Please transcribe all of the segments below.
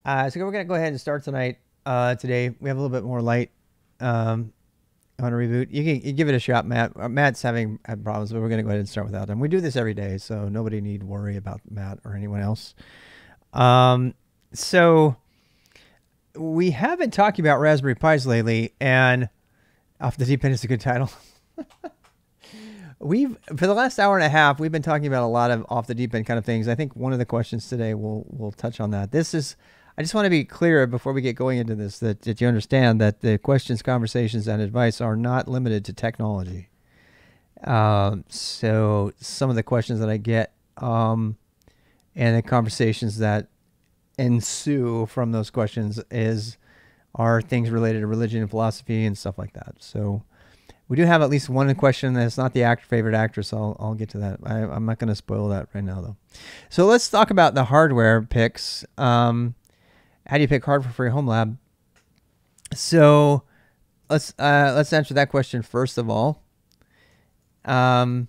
So we're gonna go ahead and start tonight. Today we have a little bit more light on a reboot. You give it a shot, Matt. Matt's had problems, but we're gonna go ahead and start without him. We do this every day, so nobody need worry about Matt or anyone else. So we have been talking about Raspberry Pis lately, and Off the Deep End is a good title. For the last hour and a half, we've been talking about a lot of off the deep end kind of things. I think one of the questions today we'll touch on that. I just want to be clear before we get going into this that you understand that the questions, conversations, and advice are not limited to technology. So some of the questions that I get and the conversations that ensue from those questions are things related to religion and philosophy and stuff like that. So we do have at least one question that's not the favorite actress. I'll get to that. I'm not going to spoil that right now, though. So let's talk about the hardware picks. How do you pick hardware for your home lab? So let's answer that question first of all. My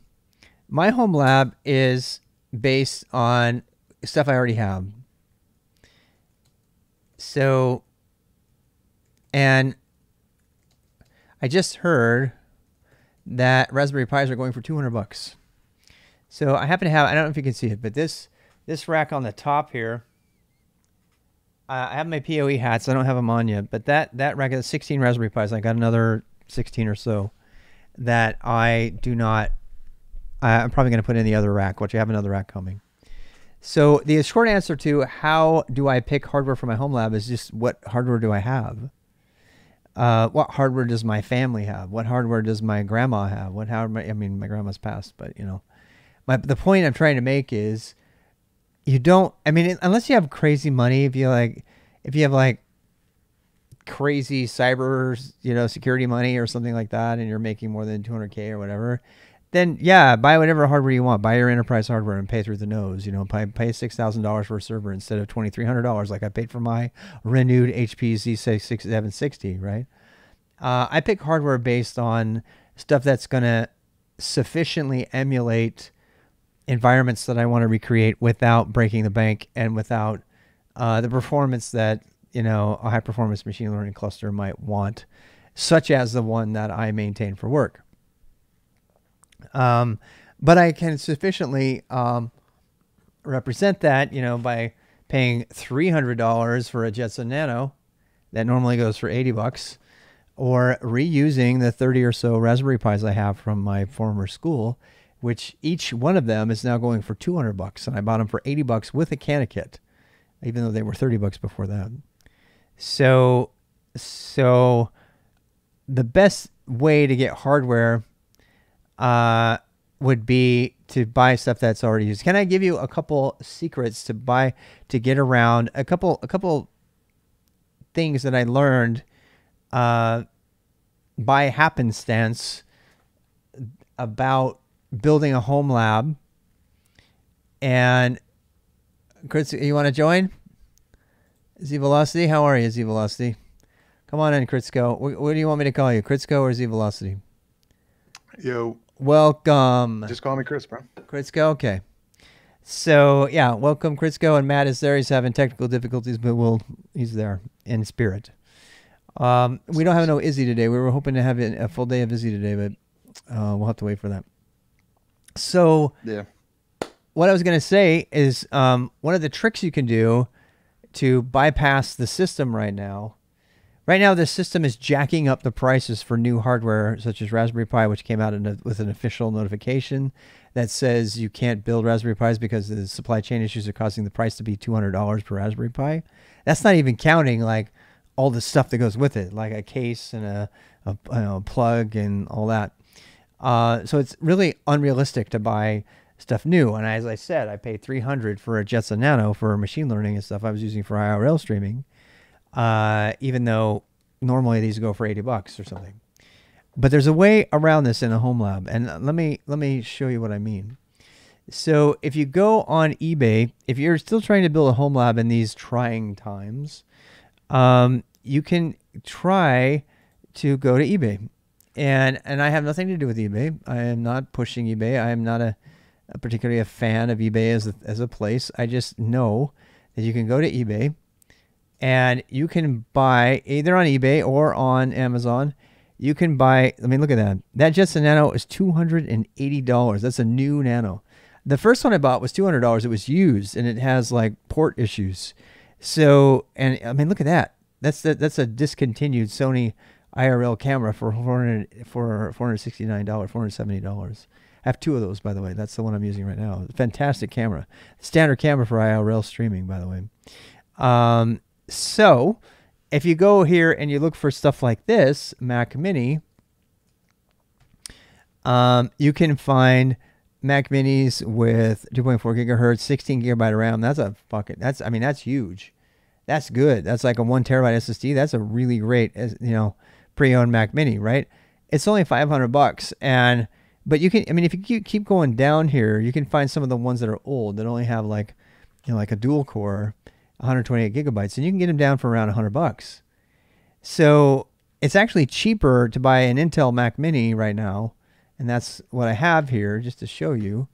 home lab is based on stuff I already have. So, and I just heard that Raspberry Pis are going for $200. So I happen to have, I don't know if you can see it, but this rack on the top here, I have my PoE hats. I don't have them on yet, but that rack has 16 Raspberry Pis. I got another 16 or so that I'm probably going to put in the other rack, which I have another rack coming. So the short answer to how do I pick hardware for my home lab is just what hardware do I have? What hardware does my family have? What hardware does my grandma have? I mean, my grandma's passed, but you know, the point I'm trying to make is unless you have crazy money, if you have like crazy cyber, security money or something like that, and you're making more than 200K or whatever, then yeah, buy whatever hardware you want. Buy your enterprise hardware and pay through the nose. Pay $6,000 for a server instead of $2,300 like I paid for my renewed HP Z760, right? I pick hardware based on stuff that's going to sufficiently emulate environments that I want to recreate without breaking the bank and without the performance that a high performance machine learning cluster might want, such as the one that I maintain for work. But I can sufficiently represent that, by paying $300 for a Jetson Nano that normally goes for $80, or reusing the 30 or so Raspberry Pis I have from my former school, which each one of them is now going for $200, and I bought them for $80 with a Cana kit, even though they were $30 before that. So the best way to get hardware would be to buy stuff that's already used. Can I give you a couple secrets to get around a couple things that I learned by happenstance about building a home lab? And Chris, you want to join? Z Velocity, how are you, Z Velocity? Come on in, Critsko. What do you want me to call you, Critsko or Z Velocity? Yo. Welcome. Just call me Chris, bro. Critsko, okay. So yeah, welcome Critsko, and Matt is there. He's having technical difficulties, but he's there in spirit. We don't have no Izzy today. We were hoping to have a full day of Izzy today, but we'll have to wait for that. So yeah, what I was going to say is one of the tricks you can do to bypass the system right now. Right now, the system is jacking up the prices for new hardware, such as Raspberry Pi, which came out with an official notification that says you can't build Raspberry Pis because the supply chain issues are causing the price to be $200 per Raspberry Pi. That's not even counting like all the stuff that goes with it, like a case and a plug and all that. So it's really unrealistic to buy stuff new. And as I said, I paid $300 for a Jetson Nano for machine learning and stuff I was using for IRL streaming. Even though normally these go for $80 or something. But there's a way around this in a home lab, and let me show you what I mean. So if you go on eBay, if you're still trying to build a home lab in these trying times, you can try to go to eBay. And I have nothing to do with eBay. I am not pushing eBay. I am not particularly a fan of eBay as a place. I just know that you can go to eBay and you can buy either on eBay or on Amazon. You can buy, I mean, look at that. That Jetson Nano is $280. That's a new Nano. The first one I bought was $200. It was used, and it has like port issues. So, and I mean, look at that. That's a discontinued Sony IRL camera for $469, $470. I have two of those, by the way. That's the one I'm using right now. Fantastic camera. Standard camera for IRL streaming, by the way. So if you go here and you look for stuff like this, Mac Mini, you can find Mac Minis with 2.4 gigahertz, 16 gigabyte of RAM. That's huge. That's good. That's like a 1 terabyte SSD. That's a really great, pre-owned Mac Mini, right? It's only $500, but you can, I mean, if you keep going down here, you can find some of the ones that are old that only have like a dual core, 128 gigabytes, and you can get them down for around $100. So it's actually cheaper to buy an Intel Mac Mini right now, and that's what I have here just to show you.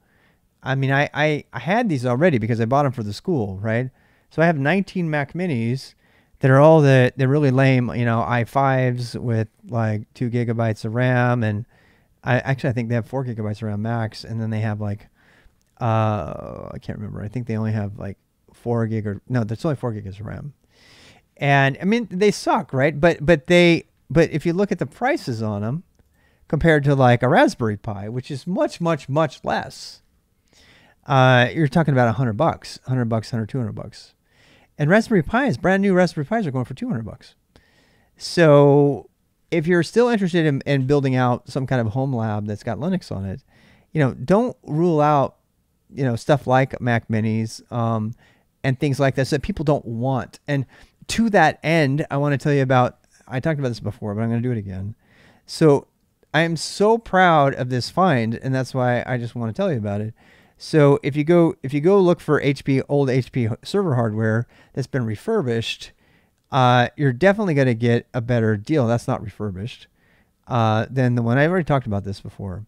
I mean, I had these already because I bought them for the school, right? So I have 19 Mac Minis that are all they're really lame, i5s with like 2 gigabytes of RAM, and I think they have 4 gigabytes of RAM max, and then they have like I can't remember. I think they only have like 4 gig that's only 4 gigs of RAM. And I mean, they suck, right? But if you look at the prices on them compared to like a Raspberry Pi, which is much, much, much less, you're talking about $100, $200. And Raspberry Pis, brand new Raspberry Pis are going for $200. So if you're still interested in building out some kind of home lab that's got Linux on it, don't rule out, stuff like Mac Minis, and things like this that people don't want. And to that end, I want to tell you I talked about this before, but I'm going to do it again. So I am so proud of this find, and that's why I just want to tell you about it. So if you go look for old HP server hardware that's been refurbished, you're definitely going to get a better deal. That's not refurbished than the one. I've already talked about this before.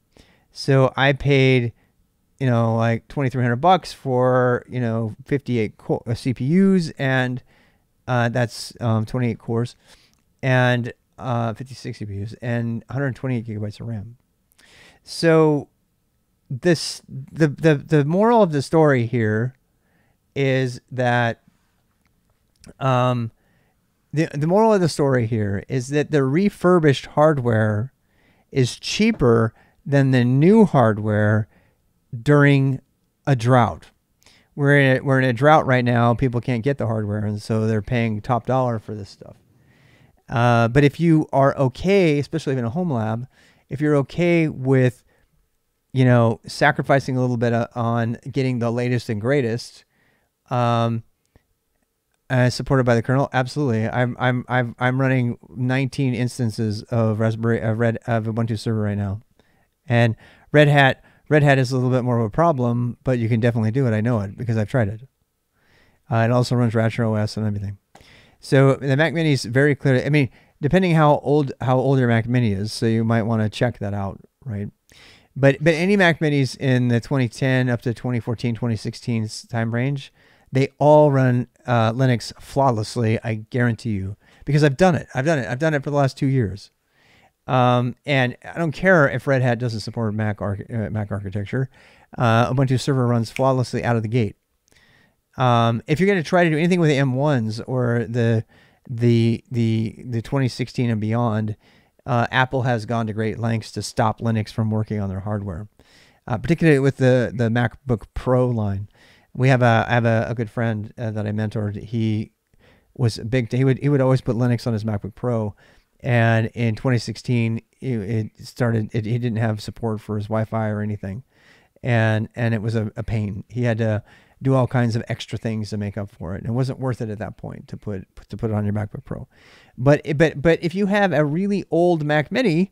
So I paid, like $2,300 for 58 CPUs, and that's 28 cores, and 56 CPUs, and 128 gigabytes of RAM. So the moral of the story here is that the moral of the story here is that the refurbished hardware is cheaper than the new hardware during a drought. We're in a drought right now. People can't get the hardware, and so they're paying top dollar for this stuff. But if you are okay, especially in a home lab, if you're okay with sacrificing a little bit on getting the latest and greatest, supported by the kernel, absolutely. I'm running 19 instances of Ubuntu server right now, and Red Hat is a little bit more of a problem, but you can definitely do it. I know it because I've tried it. It also runs Ratchet OS and everything. So the Mac Mini is very clear. I mean, depending how old your Mac Mini is, so you might want to check that out, right? But any Mac Minis in the 2010 up to 2014, 2016 time range, they all run Linux flawlessly. I guarantee you, because I've done it. I've done it for the last 2 years. And I don't care if Red Hat doesn't support Mac architecture. Ubuntu server runs flawlessly out of the gate. If you're going to try to do anything with the M1s or the 2016 and beyond, Apple has gone to great lengths to stop Linux from working on their hardware, particularly with the MacBook Pro line. I have a good friend that I mentored. He was big. He would always put Linux on his MacBook Pro, and in 2016 he didn't have support for his Wi-Fi or anything, and it was a pain. He had to do all kinds of extra things to make up for it. And it wasn't worth it at that point to put it on your MacBook Pro. But if you have a really old Mac Mini,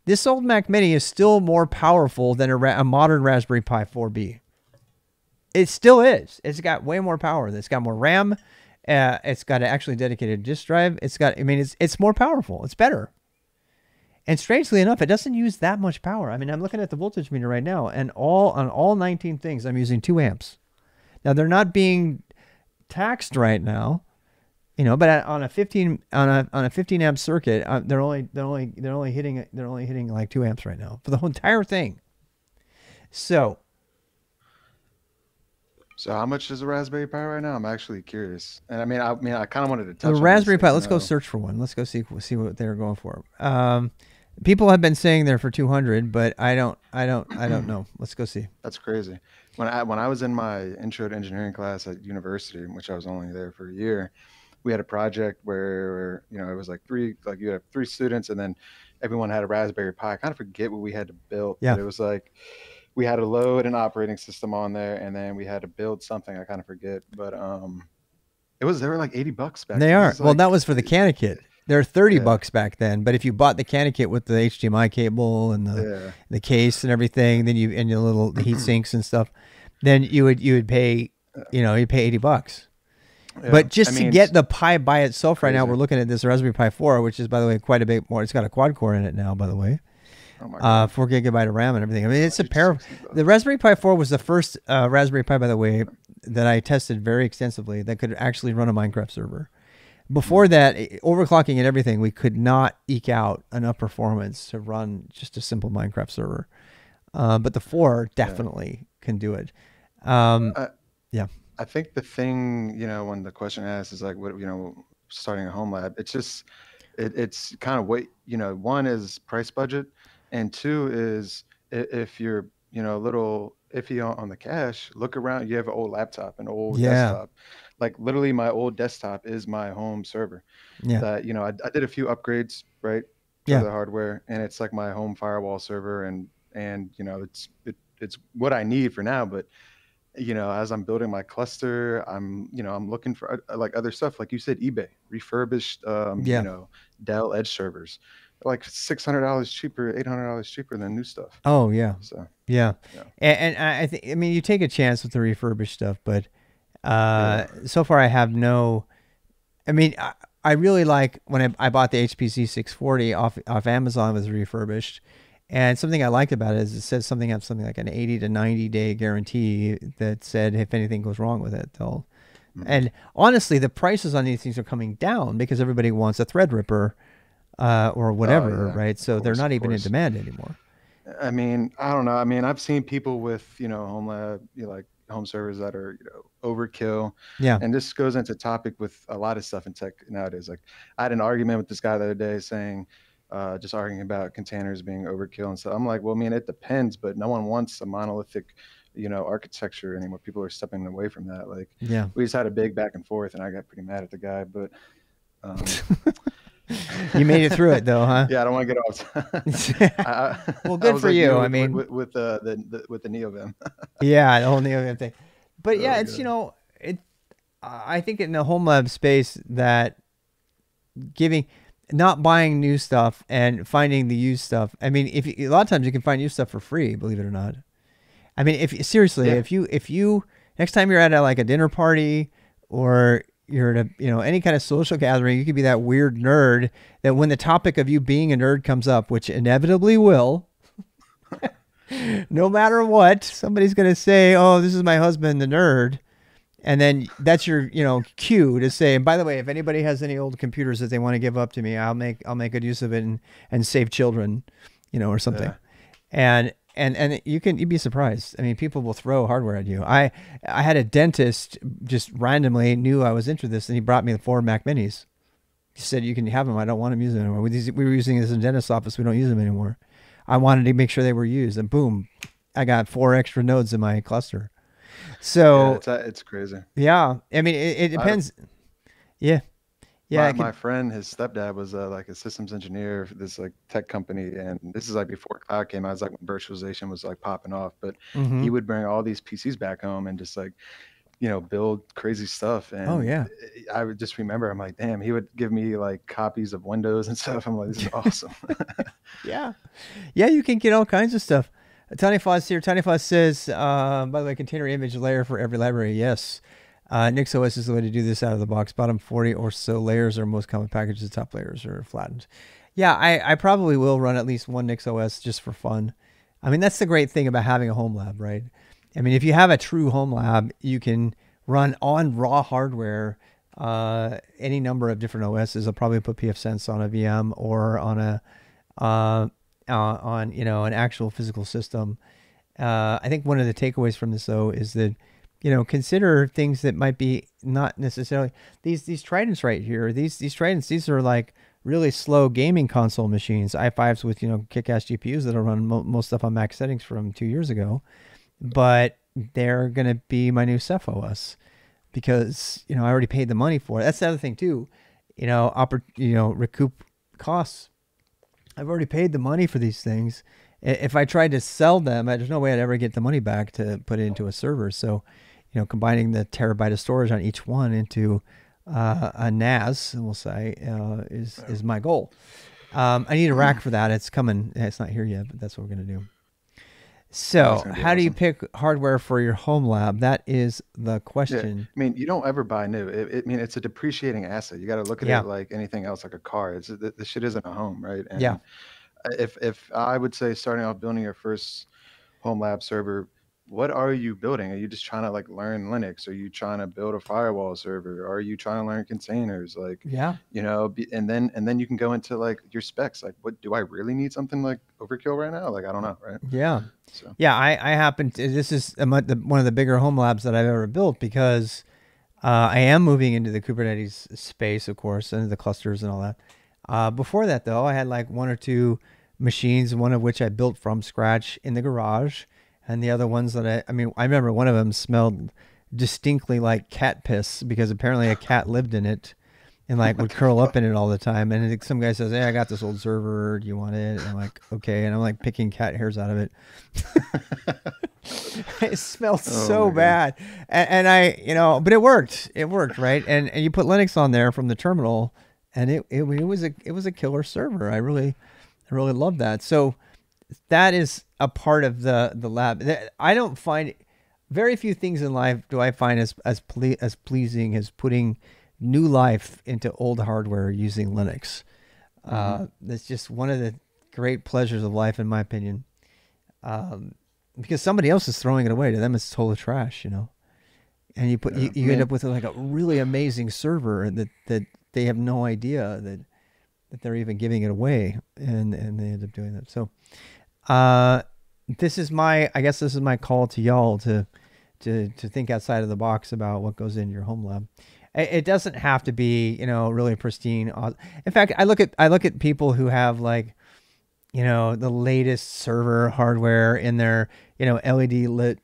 this old Mac Mini is still more powerful than a modern Raspberry Pi 4B. It still is. It's got way more power. It's got more RAM. It's got an actually dedicated disk drive. It's more powerful. It's better. And strangely enough, it doesn't use that much power. I mean, I'm looking at the voltage meter right now, and on all 19 things, I'm using 2 amps. Now, they're not being taxed right now But on a 15 amp circuit, they're only hitting like 2 amps right now for the whole entire thing. So So how much is a Raspberry Pi right now? I'm actually curious. And I kind of wanted to the touch on this, Raspberry Pi, you let's go know. search for one. Let's go see what they're going for. People have been saying they're for 200, but I don't know. Let's go see. That's crazy. When I was in my intro to engineering class at university, which I was only there for a year, we had a project where it was like you have three students, and then everyone had a Raspberry Pi. I kind of forget what we had to build, Yeah, but it was like we had to load an operating system on there, and then we had to build something. I kind of forget, but they were like $80 back they then. This are. is Well, that like was for the Cana kit. They're 30 yeah, bucks back then, but if you bought the Cana kit with the HDMI cable and the yeah, the case and everything, then you and your little the heat sinks and stuff, then you would pay, you'd pay 80 bucks. yeah. But I just to mean, get the Pi by itself right now, crazy. we're looking at this Raspberry Pi 4, which is, by the way, quite a bit more. It's got a quad core in it now, by the way. Oh my God, 4 gigabyte of RAM and everything. I mean, it's a pair of, 160 the bucks. Raspberry Pi 4 was the first Raspberry Pi, by the way, that I tested very extensively that could actually run a Minecraft server. Before Mm, that, overclocking and everything, we could not eke out enough performance to run just a simple Minecraft server. But the 4 yeah. definitely can do it. Um, I, yeah. I think the thing, when the question asked is like, what, starting a home lab, it's just, it's kind of one is price budget, and two is if you're, a little iffy on the cash, look around. You have an old laptop, an old Yeah. desktop. Like literally my old desktop is my home server Yeah. that, I did a few upgrades, right, to Yeah. the hardware, and it's like my home firewall server, and it's what I need for now, but as I'm building my cluster, I'm looking for like other stuff, like you said, eBay, refurbished, Yeah. Dell Edge servers, like $600 cheaper, $800 cheaper than new stuff. Oh, yeah. So, Yeah. yeah, And I think, I mean, you take a chance with the refurbished stuff, but yeah, so far I have no. I mean, I really like when I bought the HPC 640 off Amazon. It was refurbished, and something I liked about it is it says something like an 80 to 90 day guarantee that said if anything goes wrong with it, they'll. mhm. And honestly, the prices on these things are coming down because everybody wants a Threadripper or Oh whatever, yeah, right? of So they're course, not of even in course. demand anymore. I mean, I don't know. I mean, I've seen people with, home lab, like home servers that are, overkill. Yeah, And this goes into topic with a lot of stuff in tech nowadays. Like I had an argument with this guy the other day saying, just arguing about containers being overkill and stuff. I'm like, well, I mean, it depends, but no one wants a monolithic, architecture anymore. People are stepping away from that. Like yeah. we just had a big back and forth, and I got pretty mad at the guy, but um, You made it through it though, huh? yeah, I don't want to get off. Well, I good was for like you. you I with mean, with the NeoVim. yeah, the whole Neo thing. But Oh yeah, it's god. it. I think in the home lab space that giving, not buying new stuff and finding the used stuff. I mean, if a lot of times you can find used stuff for free, believe it or not. I mean, if seriously, Yeah. if you next time you're at like a dinner party or you're at a any kind of social gathering, you could be that weird nerd that when the topic of you being a nerd comes up, which inevitably will, no matter what, somebody's gonna say, "Oh, this is my husband, the nerd," and then that's your cue to say. And by the way, if anybody has any old computers that they want to give up to me, I'll make good use of it and save children, or something. Yeah. And you'd be surprised. I mean, people will throw hardware at you. I had a dentist just randomly knew I was into this, and he brought me the 4 Mac Minis. He said, "You can have them. I don't want them using them anymore. We were using this in the dentist's office. We don't use them anymore. I wanted to make sure they were used." And boom, I got 4 extra nodes in my cluster. Yeah, So it's crazy. yeah, I mean, it I had a depends. Yeah, yeah, My it could. my friend, his stepdad was like a systems engineer for this like tech company, and this is like before cloud came out. It's like when virtualization was like popping off. But Mm-hmm. he would bring all these PCs back home and just like build crazy stuff. Oh And yeah, I would just remember, I'm like, damn, he would give me like copies of Windows and stuff. I'm like, this is awesome. yeah, yeah. You can get all kinds of stuff. Tiny Foss here. Tiny Foss says, by the way, container image layer for every library. Yes. NixOS is the way to do this out of the box. Bottom 40 or so layers are most common packages. Top layers are flattened. Yeah, I probably will run at least one NixOS just for fun. I mean, that's the great thing about having a home lab, right? I mean, if you have a true home lab, you can run on raw hardware any number of different OSs. I'll probably put pfSense on a VM or on a on an actual physical system. I think one of the takeaways from this though is that consider things that might be not necessarily these Tridents right here. These Tridents, these are like really slow gaming console machines, i5s with kick-ass GPUs that'll run most stuff on max settings from 2 years ago, but they're gonna be my new Ceph OS because I already paid the money for it. That's the other thing too, recoup costs. I've already paid the money for these things. If I tried to sell them, there's no way I'd ever get the money back to put it into a server. So, combining the terabyte of storage on each one into a NAS, we'll say, is my goal. I need a rack for that. It's coming. It's not here yet, but that's what we're going to do. So, how do you pick hardware for your home lab? That is the question. Yeah. I mean, you don't ever buy new. I mean, it's a depreciating asset. You got to look at Yeah. it like anything else, like a car. This shit isn't a home, right? Yeah. And if I would say starting off building your first home lab server, what are you building? Are you just trying to like learn Linux? Are you trying to build a firewall server? Are you trying to learn containers? Like, Yeah. and then you can go into like your specs. Like, what do I really need something like overkill right now? Like, I don't know, right? Yeah. So Yeah. I happen to, this is one of the bigger home labs that I've ever built because I am moving into the Kubernetes space, of course, and the clusters and all that. Before that, though, I had like one or two machines, one of which I built from scratch in the garage, and the other ones that I remember one of them smelled distinctly like cat piss because apparently a cat lived in it and like would curl up in it all the time. And some guy says, "Hey, I got this old server. Do you want it?" And I'm like, "Okay." And I'm like picking cat hairs out of it. It smelled so bad, and but it worked. It worked, right? And you put Linux on there from the terminal, and it was a killer server. I really love that. So that is a part of the lab. I don't find very few things in life do I find as pleasing as putting new life into old hardware using Linux. That's just one of the great pleasures of life, in my opinion. Because somebody else is throwing it away. To them, it's total trash, And you end up with like a really amazing server that they have no idea that they're even giving it away, and they end up doing that. So, this is my call to y'all to think outside of the box about what goes in your home lab. It doesn't have to be really pristine. In fact, I look at people who have like the latest server hardware in their LED lit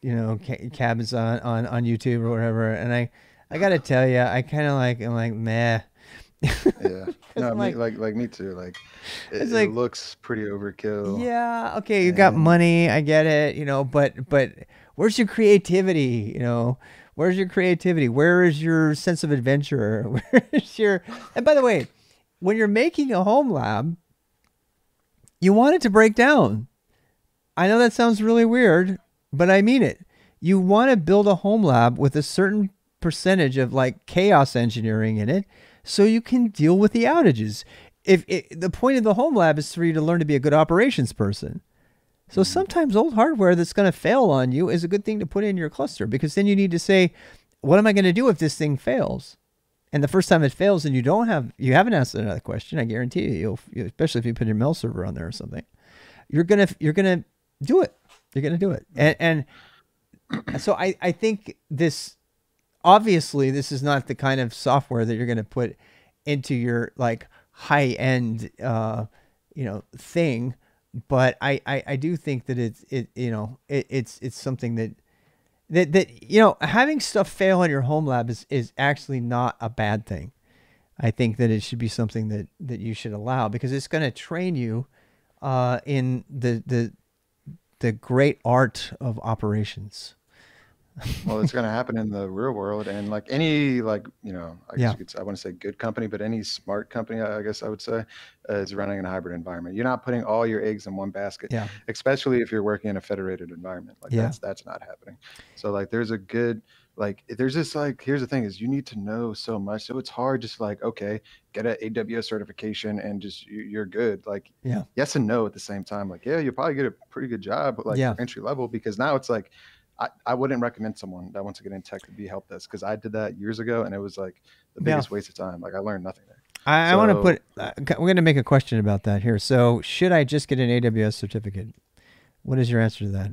cabins on YouTube or whatever, and I gotta tell you, I kind of I'm like meh. Yeah. No, like me too. Like it looks pretty overkill. Yeah, okay, you got money, I get it, but where's your creativity? Where's your creativity? Where is your sense of adventure? Where's your And by the way, when you're making a home lab, you want it to break down. I know that sounds really weird, but I mean it. You want to build a home lab with a certain percentage of like chaos engineering in it so you can deal with the outages. The point of the home lab is for you to learn to be a good operations person. So sometimes old hardware that's going to fail on you is a good thing to put in your cluster, because then you need to say, what am I going to do if this thing fails? And the first time it fails and you haven't asked another question, I guarantee you, especially if you put your mail server on there or something, you're gonna do it. You're gonna do it. And so I think obviously this is not the kind of software that you're gonna put into your like high end thing, but I do think that it's something that having stuff fail on your home lab is actually not a bad thing. I think that it should be something that you should allow, because it's going to train you in the great art of operations. Well, it's going to happen in the real world, and like any I guess you could say, I want to say good company, but any smart company, I guess I would say, is running in a hybrid environment. You're not putting all your eggs in one basket, especially if you're working in a federated environment. Like that's not happening. So like here's the thing is you need to know so much. So it's hard just like, okay, get an AWS certification and just you're good. Like yes and no at the same time. Like, yeah, you'll probably get a pretty good job, but like for entry level, because now it's like I wouldn't recommend someone that wants to get in tech to be help desk, because I did that years ago and it was like the Yeah. biggest waste of time. Like I learned nothing there. I want to So put, we're going to make a question about that here. So, should I just get an AWS certificate? What is your answer to that?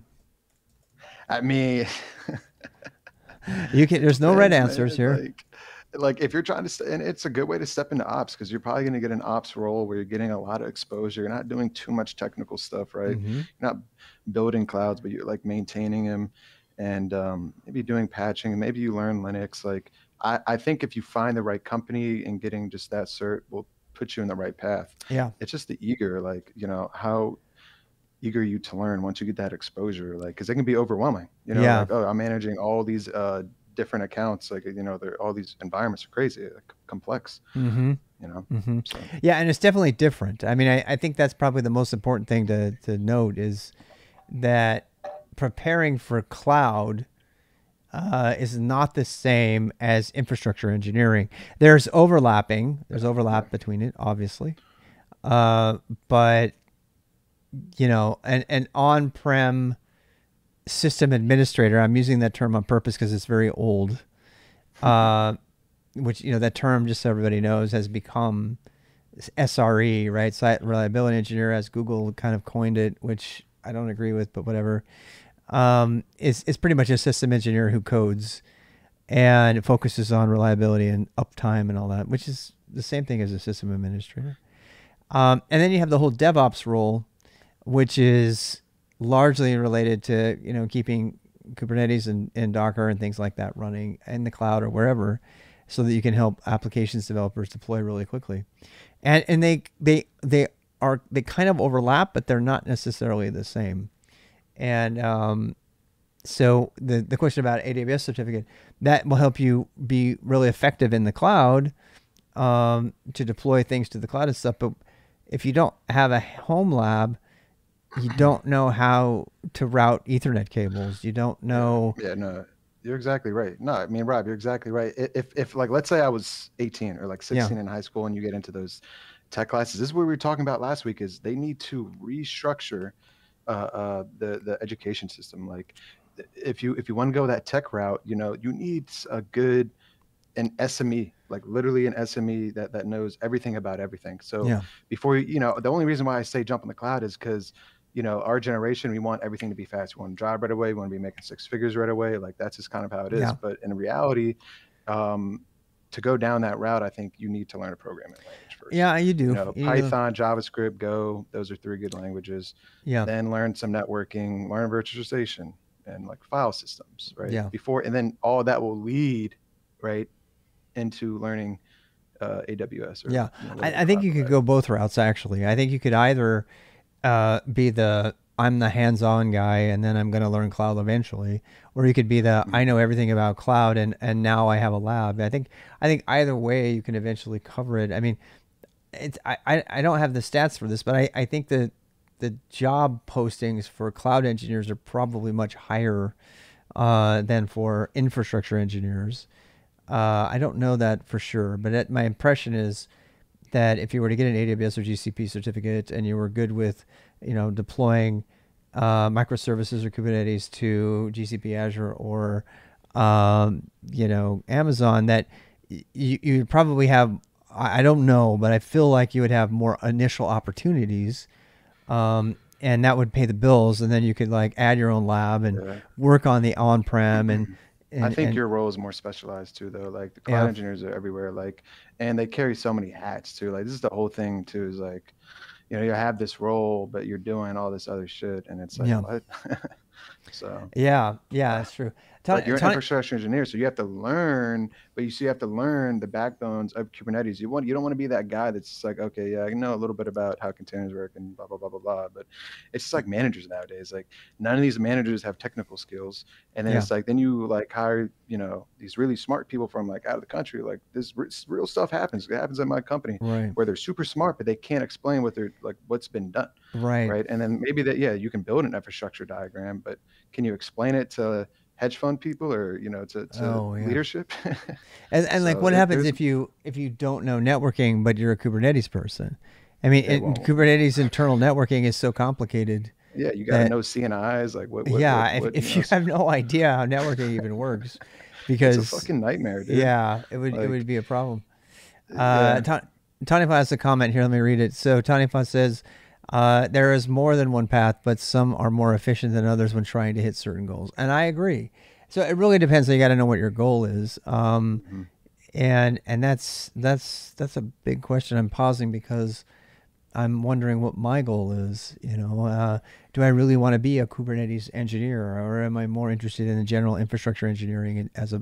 I mean, There's no right depends, answers man. here. Like if you're trying to, and it's a good way to step into ops, because you're probably going to get an ops role where you're getting a lot of exposure. You're not doing too much technical stuff, right? Mm-hmm. You're not building clouds, but you're like maintaining them, and maybe doing patching, and maybe you learn Linux. Like I think if you find the right company and getting just that cert will put you in the right path. Yeah. It's just the eager, like, how eager you to learn once you get that exposure, like, because it can be overwhelming, Yeah. like, oh, I'm managing all these different accounts, like, they're all these environments are crazy, like, complex, Mm-hmm. Mm-hmm. so Yeah, and it's definitely different. I mean, I think that's probably the most important thing to note is that preparing for cloud is not the same as infrastructure engineering. There's yeah, overlap between it, obviously. But an on-prem system administrator, I'm using that term on purpose because it's very old. Which that term, just so everybody knows, has become SRE, right? Site reliability engineer, as Google kind of coined it, which I don't agree with, but whatever. Is pretty much a system engineer who codes and focuses on reliability and uptime and all that, which is the same thing as a system administrator. And then you have the whole DevOps role, which is largely related to keeping Kubernetes and Docker and things like that running in the cloud or wherever, so that you can help applications developers deploy really quickly. And they kind of overlap, but they're not necessarily the same. And so the question about AWS certificate, that will help you be really effective in the cloud, to deploy things to the cloud and stuff. But if you don't have a home lab, you don't know how to route Ethernet cables. You don't yeah, know. yeah, no, you're exactly right. No, I mean, Rob, you're exactly right. If like, let's say I was 18 or like Yeah. 16 in high school and you get into those tech classes, this is what we were talking about last week, is they need to restructure the education system. Like if you want to go that tech route, you need a good an SME, like literally an SME that knows everything about everything. So Yeah. before the only reason why I say jump on the cloud is because our generation, we want everything to be fast. We want to drive right away. We want to be making six figures right away. Like that's just kind of how it is. Yeah. But in reality, um, to go down that route, I think you need to learn a programming language first. Yeah, you do. You need to. Python, JavaScript, Go, those are three good languages. Yeah. Then learn some networking, learn virtualization and like file systems, right? Yeah. And then all that will lead, right, into learning AWS or Yeah. whatever I think cloud you could provider. go both routes, actually. I think you could either be I'm the hands-on guy and then I'm going to learn cloud eventually, or you could be I know everything about cloud and now I have a lab. I think either way you can eventually cover it. I mean, I don't have the stats for this, but I think that the job postings for cloud engineers are probably much higher than for infrastructure engineers. I don't know that for sure, but my impression is that if you were to get an AWS or GCP certificate and you were good with, deploying microservices or Kubernetes to GCP, Azure, or Amazon, that you probably have. I don't know, but I feel like you would have more initial opportunities, and that would pay the bills, and then you could like add your own lab and Yeah. work on the on-prem and I and think and your role is more specialized too, though. Like the cloud yeah, engineers are everywhere, like, and they carry so many hats too. Like this is the whole thing too. Is like, you have this role, but you're doing all this other shit, and it's like yeah. what? So Yeah, yeah, uh, that's true. like you're an Tony, infrastructure engineer, so you have to learn, but you have to learn the backbones of Kubernetes. You don't want to be that guy that's just like, okay, yeah, I know a little bit about how containers work and blah blah blah blah blah, but it's just like managers nowadays. Like none of these managers have technical skills, and then yeah, it's like then you like hire these really smart people from like out of the country. Like this real stuff happens. It happens at my company right, where they're super smart, but they can't explain what's been done, right. right? And then maybe that, yeah, you can build an infrastructure diagram, but can you explain it to hedge fund people or to Oh, yeah. leadership? And like, So what happens there's if you don't know networking, but you're a Kubernetes person? I mean, it won't. Kubernetes internal networking is so complicated. Yeah, you got to that know CNIs, like yeah, what if you have no idea how networking even works, it's a because fucking nightmare, dude. yeah, it would Like, be a problem. yeah, Tanifa has a comment here. Let me read it. So Tanifa says, there is more than one path, but some are more efficient than others when trying to hit certain goals. And I agree. So it really depends. So you got to know what your goal is. mhm, And that's a big question. I'm pausing because I'm wondering what my goal is. Do I really want to be a Kubernetes engineer, or am I more interested in the general infrastructure engineering as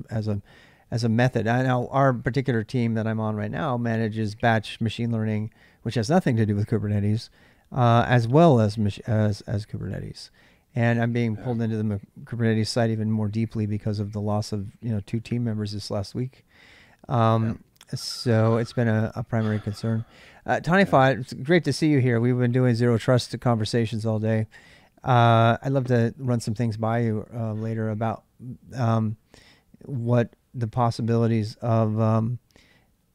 a method? I know our particular team that I'm on right now manages batch machine learning, which has nothing to do with Kubernetes, as well as Kubernetes. And I'm being yeah, pulled into the Kubernetes side even more deeply because of the loss of 2 team members this last week. yeah, Um, so it's been a primary concern. Tony yeah. Fott, it's great to see you here. We've been doing zero trust conversations all day. I'd love to run some things by you later about um, what the possibilities of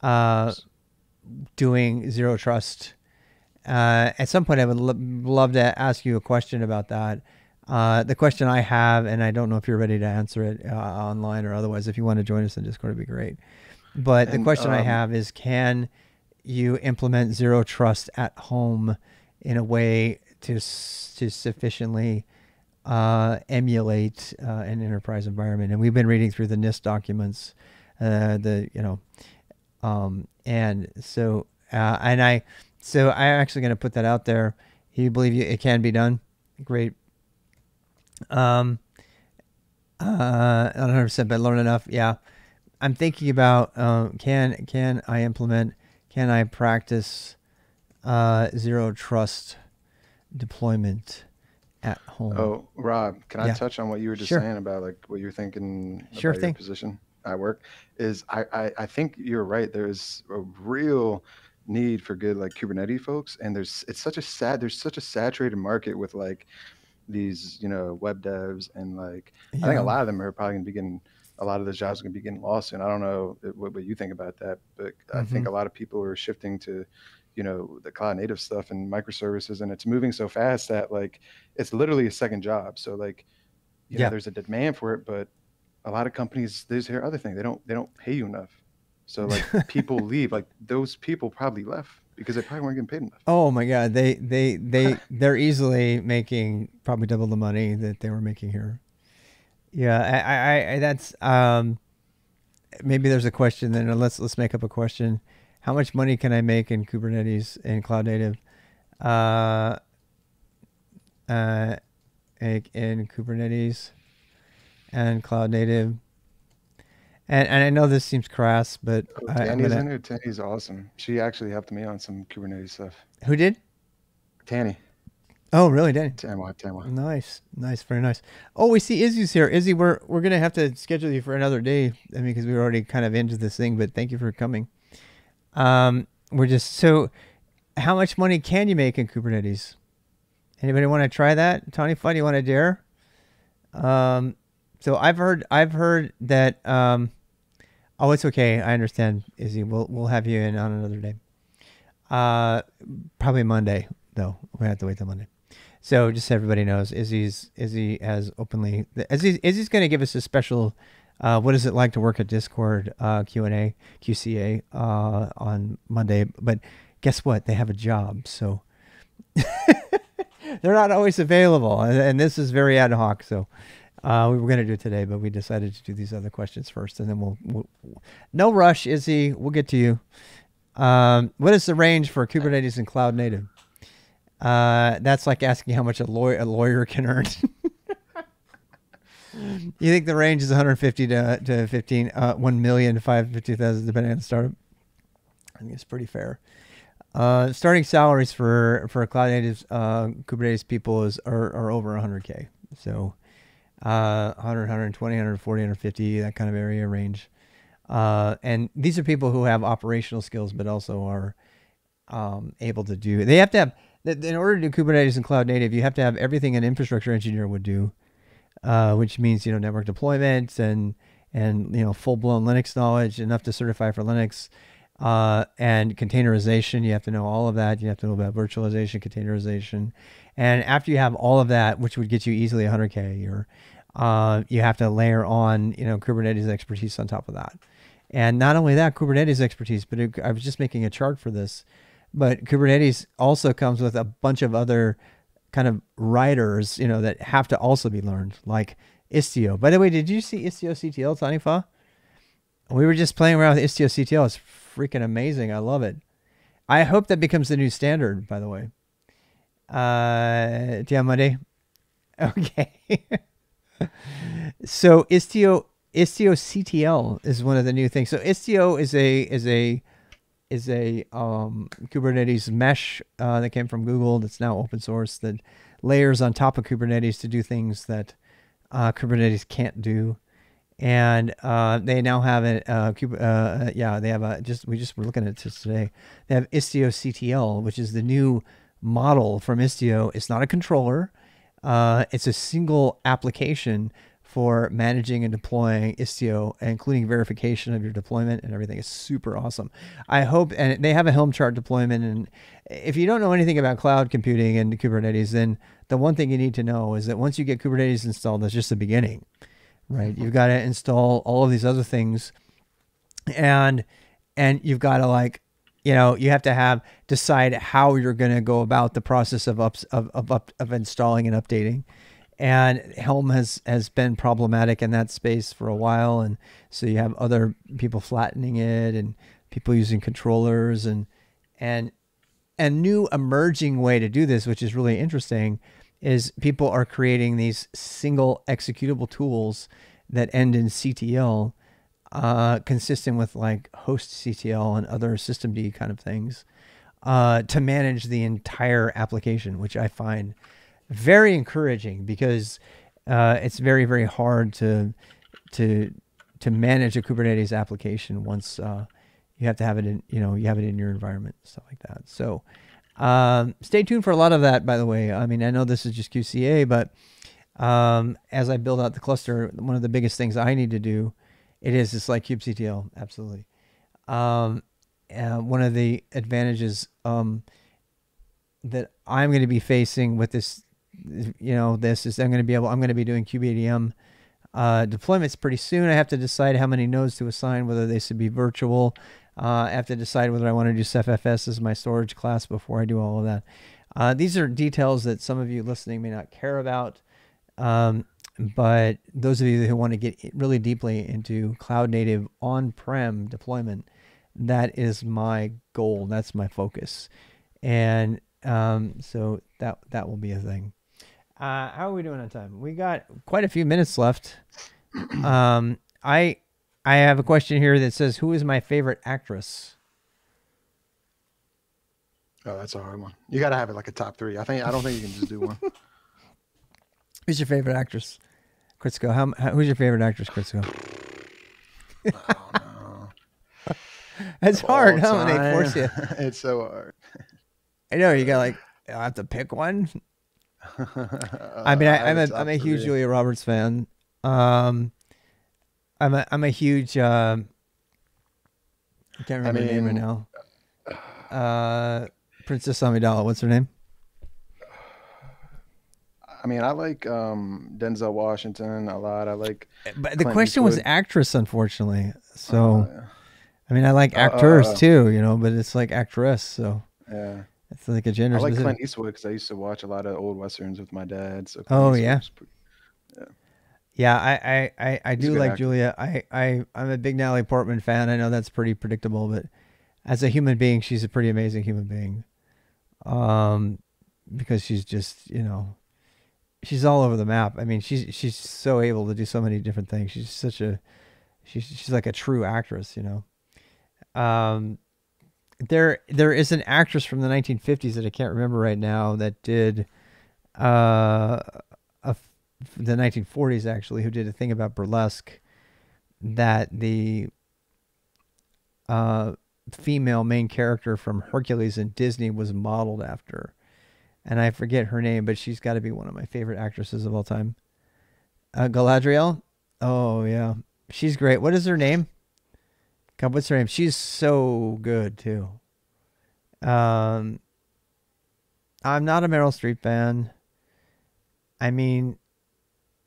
uh, doing zero trust. At some point, I would love to ask you a question about that. The question I have, and I don't know if you're ready to answer it online or otherwise, if you want to join us in Discord, it'd be great. But the And question I have is, can you implement zero trust at home in a way to sufficiently emulate an enterprise environment? And we've been reading through the NIST documents, and I'm actually going to put that out there. You believe it can be done? Great. Um, 100%, but learn enough. Yeah, I'm thinking about can I implement, can I practice zero trust deployment at home? oh, Rob, can I Yeah, touch on what you were just sure, saying about like what you're thinking sure about your thing. position at work? Is I think you're right. There's a real need for good like Kubernetes folks, and there's such a saturated market with like these web devs, and like I think a Yeah. lot of them are probably going to be getting a lot of those jobs are going to be getting lost. And I don't know what you think about that, but I Mm-hmm. think a lot of people are shifting to the cloud native stuff and microservices, and it's moving so fast that like it's literally a second job. So like Yeah. there's a demand for it, but a lot of companies, there's here other thing, they don't pay you enough. So like people leave, like those people probably left because they probably weren't getting paid enough. Oh my God, they're easily making probably double the money that they were making here. Yeah, I that's maybe there's a question then. Let's make up a question. How much money can I make in Kubernetes and cloud native? Uh, uh, in Kubernetes and cloud native. And I know this seems crass, but Oh, I'm Tanny's gonna. in there. Tanny's awesome. She actually helped me on some Kubernetes stuff. Who did? Tanny, Oh, really, Danny? Tamwa. Nice, nice, very nice. Oh, we see Izzy's here. Izzy, we're gonna have to schedule you for another day. I mean, because we were already kind of into this thing. But thank you for coming. We're just so. How much money can you make in Kubernetes? Anybody want to try that? Tony Fun, you want to dare? Um, so I've heard that. Oh, it's okay. I understand, Izzy. We'll have you in on another day. Uh, Probably Monday though. We have to wait till Monday. So just so everybody knows, Izzy has openly. Izzy's going to give us a special. What is it like to work at Discord Q&A QCA on Monday? But guess what? They have a job, so they're not always available, and this is very ad hoc. So we were going to do it today, but we decided to do these other questions first, and then we'll no rush, Izzy. We'll get to you. What is the range for Kubernetes and cloud native? That's like asking how much a lawyer can earn. You think the range is 150 to 15, 1 million to 550,000, depending on the startup? I think it's pretty fair. Starting salaries for cloud native Kubernetes people are over 100K. So 100, 120, 140, 150, that kind of area range. And these are people who have operational skills, but also are able to do. They have to have, in order to do Kubernetes and cloud native, you have to have everything an infrastructure engineer would do, which means network deployments and full blown Linux knowledge, enough to certify for Linux, and containerization. You have to know all of that. You have to know about virtualization, containerization. And after you have all of that, which would get you easily 100K a year, you have to layer on, Kubernetes expertise on top of that. And not only that, Kubernetes expertise, but I was just making a chart for this, but Kubernetes also comes with a bunch of other kind of riders, that have to also be learned, like Istio. By the way, did you see Istio CTL, Tanifa? We were just playing around with Istio CTL. It's freaking amazing. I love it. I hope that becomes the new standard, by the way. Do you have Monday? Okay. So Istio CTL is one of the new things. So Istio is a Kubernetes mesh that came from Google that's now open source that layers on top of Kubernetes to do things that Kubernetes can't do. And they now have they have we just were looking at this today. They have Istio CTL, which is the new model from Istio. It's not a controller. It's a single application for managing and deploying Istio, including verification of your deployment and everything. Is super awesome. I hope, and they have a Helm chart deployment. And if you don't know anything about cloud computing and Kubernetes, then the one thing you need to know is that once you get Kubernetes installed, that's just the beginning, right? You've got to install all of these other things, and you've got to you have to decide how you're going to go about the process of installing and updating. And Helm has been problematic in that space for a while, and so you have other people flattening it and people using controllers and a new emerging way to do this, which is really interesting, is people are creating these single executable tools that end in CTL, consistent with like host CTL and other systemd kind of things, to manage the entire application, which I find very encouraging, because it's very, very hard to manage a Kubernetes application once you have to have it in your environment, stuff like that. So stay tuned for a lot of that, by the way. I mean, I know this is just QCA, but as I build out the cluster, one of the biggest things I need to do, it's like kubectl, absolutely. One of the advantages that I'm going to be facing with this, this is I'm going to be doing kubeadm deployments pretty soon. I have to decide how many nodes to assign, whether they should be virtual. I have to decide whether I want to do CephFS as my storage class before I do all of that. These are details that some of you listening may not care about, but those of you who want to get really deeply into cloud native on-prem deployment, that is my goal. That's my focus. And so that will be a thing. How are we doing on time? We got quite a few minutes left. I have a question here that says, who is my favorite actress? Oh, that's a hard one. You got to have it like a top three. I don't think you can just do one. Who's your favorite actress, Kritsko? Who's your favorite actress, Kritsko? Oh, no. It's hard, huh? When they force you. It's so hard. I know, you got I have to pick one. I mean, I'm a huge Julia Roberts fan. I'm a huge I can't remember her name right now. Princess Amidala. What's her name? I mean, I like Denzel Washington a lot. I like. But the question was actress, unfortunately. So, I mean, I like actors too, but it's like actress. So yeah, it's like a gender. I like specific. Clint Eastwood because I used to watch a lot of old westerns with my dad. So yeah. Yeah, I do like actor. Julia. I'm a big Natalie Portman fan. I know that's pretty predictable, but as a human being, she's a pretty amazing human being. Because she's just, she's all over the map. I mean, she's so able to do so many different things. She's like a true actress, There is an actress from the 1950s that I can't remember right now that did the 1940s actually, who did a thing about burlesque that the female main character from Hercules in Disney was modeled after. And I forget her name, but she's got to be one of my favorite actresses of all time. Galadriel? Oh, yeah. She's great. What is her name? God, what's her name? She's so good too. Um, I'm not a Meryl Streep fan. I mean,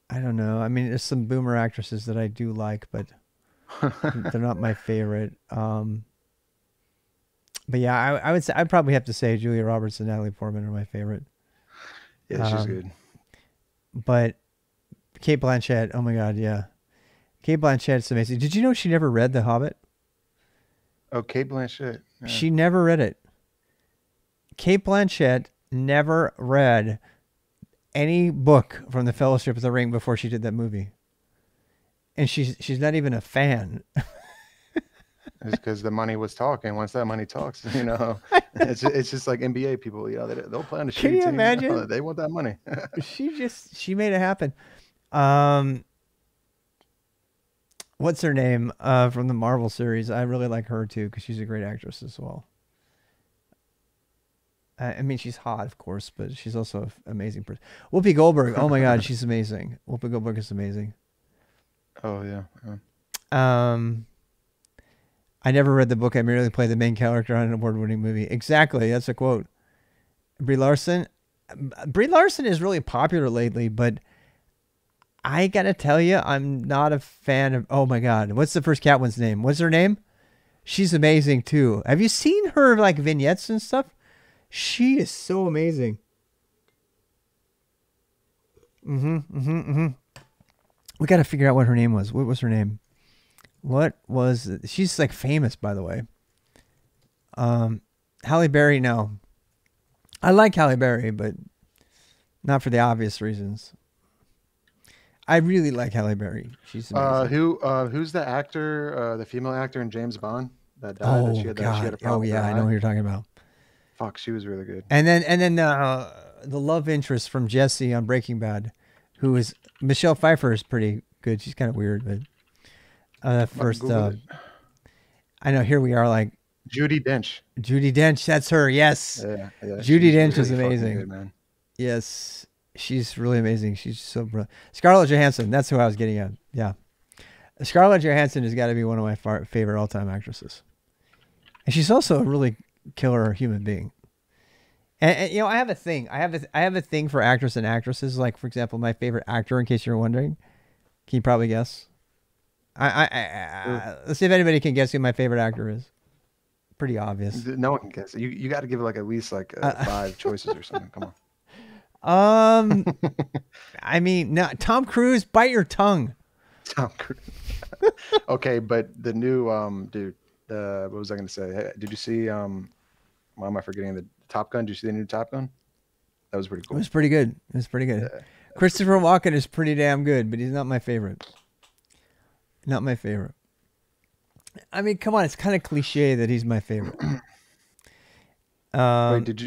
I don't know. I mean, there's some boomer actresses that I do like, but they're not my favorite. But yeah, I would say I'd probably have to say Julia Roberts and Natalie Portman are my favorite. Yeah, she's Um, good. but Kate Blanchett, oh my God, yeah, Kate Blanchett's amazing. Did you know she never read The Hobbit? Oh, Kate Blanchett. Yeah. She never read it. Kate Blanchett never read any book from the Fellowship of the Ring before she did that movie, and she's not even a fan. It's because the money was talking. Once that money talks, it's just like NBA people. They'll play on the Can shitty you team. imagine? They want that money. She made it happen. Um, what's her name? From the Marvel series, I really like her too because she's a great actress as well. I mean, she's hot, of course, but she's also an amazing person. Whoopi Goldberg. Oh my God, she's amazing. Whoopi Goldberg is amazing. Oh yeah. Um, I never read the book. I merely play the main character on an award-winning movie. Exactly, that's a quote. Brie Larson. Brie Larson is really popular lately, but I gotta tell you, I'm not a fan of. Oh my God, what's the first Catwoman's name? What's her name? She's amazing too. Have you seen her like vignettes and stuff? She is so amazing. We got to figure out what her name was. What was her name? What was it? She's like famous, by the way. Halle Berry. No, I like Halle Berry, but not for the obvious reasons. I really like Halle Berry. She's amazing. Who's the actor? The female actor in James Bond that died. Oh That she had God. a problem Oh with yeah, her I know eye? who you're talking about. Fuck, she was really good. And then the love interest from Jesse on Breaking Bad, who is Michelle Pfeiffer, is pretty good. She's kind of weird, but first, Google it. I know here we are like Judi Dench. Judi Dench. That's her. Yes, Yeah. Judi She's Dench is really fucking amazing. good, man. Yes, she's really amazing. She's so brilliant. Scarlett Johansson. That's who I was getting at. Yeah, Scarlett Johansson has got to be one of my favorite all-time actresses, and she's also a really killer human being. And I have a thing. I have a thing for actors and actresses. Like, for example, my favorite actor. In case you're wondering, can you probably guess? Let's see if anybody can guess who my favorite actor is. Pretty obvious. No one can guess it. You got to give it like at least like 5 choices or something. Come Um, on. I mean, no, Tom Cruise. Bite your tongue. Tom Cruise. Okay, but the new dude. What was I going to say? Hey, did you see why am I forgetting the Top Gun? Did you see the new Top Gun? That was pretty It cool. was pretty good. It was pretty good. Yeah, Christopher Walken is pretty damn good, but he's not my favorite. Not my favorite. I mean, come on, it's kind of cliche that he's my favorite. Wait, did